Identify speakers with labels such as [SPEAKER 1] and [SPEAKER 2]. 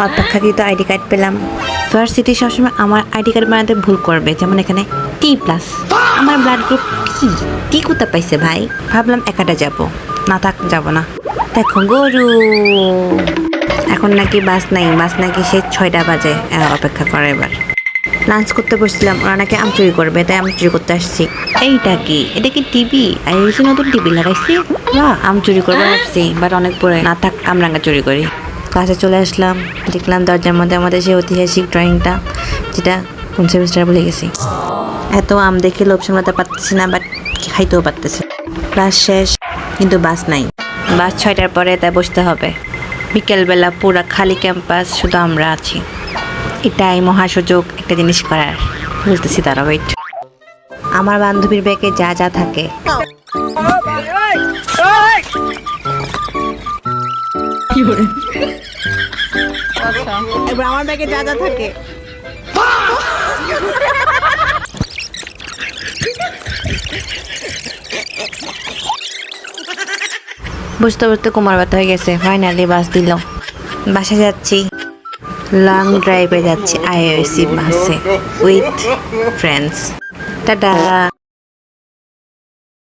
[SPEAKER 1] অপেক্ষাকৃত ID card পেলাম। Varsity সবসময় আমার আইডি কার্ড বানাতে ভুল করবে, যেমন এখানে T+। আমার ব্লাড গ্রুপ কি টি কোথা পাইছে ভাই? ভাবলাম একাটা যাব, না থাক যাব না। দেখো গরু, এখন নাকি বাস নাই, বাস নাকি সেই 6টা বাজে, অপেক্ষা করে। এবার লাঞ্চ করতে বসছিলাম, ওরা নাকি আম চুরি করবে, তাই আম চুরি করতে আসছি। এইটা কি? এটা কি টিভি? আর নতুন টিভি লাগাইছি। আম চুরি করবো ভাবছি, বাট অনেক পরে, না থাক আমরাঙ্গা চুরি করি। ক্লাসে চলে আসলাম, দেখলাম দরজার মধ্যে আমাদের সেই ঐতিহাসিক ড্রয়িংটা, যেটা কোন সেমিস্টার ভুলে গেছি। এত আম দেখে লোভ সামলাতে পারতেছি না, বাট খাইতেও পারতেছি। ক্লাস শেষ, কিন্তু বাস নাই। বাস 6টার পরে, তাই বসতে হবে। বিকেলবেলা পুরা খালি ক্যাম্পাস, শুধু আমরা আছি। এটাই মহাসুযোগ একটা জিনিস করার। বলতেছি তারা, ওয়েট। আমার বান্ধবীর ব্যাগে যা যা থাকে, এবার আমার ব্যাগে যা যা থাকে, বুঝতে বুঝতে কোমর ব্যথা হয়ে গেছে। ফাইনালি বাস দিল, বাসা যাচ্ছি। লং ড্রাইভে যাচ্ছি আইআরসি বাসে উইথ ফ্রেন্ডস। টাটা।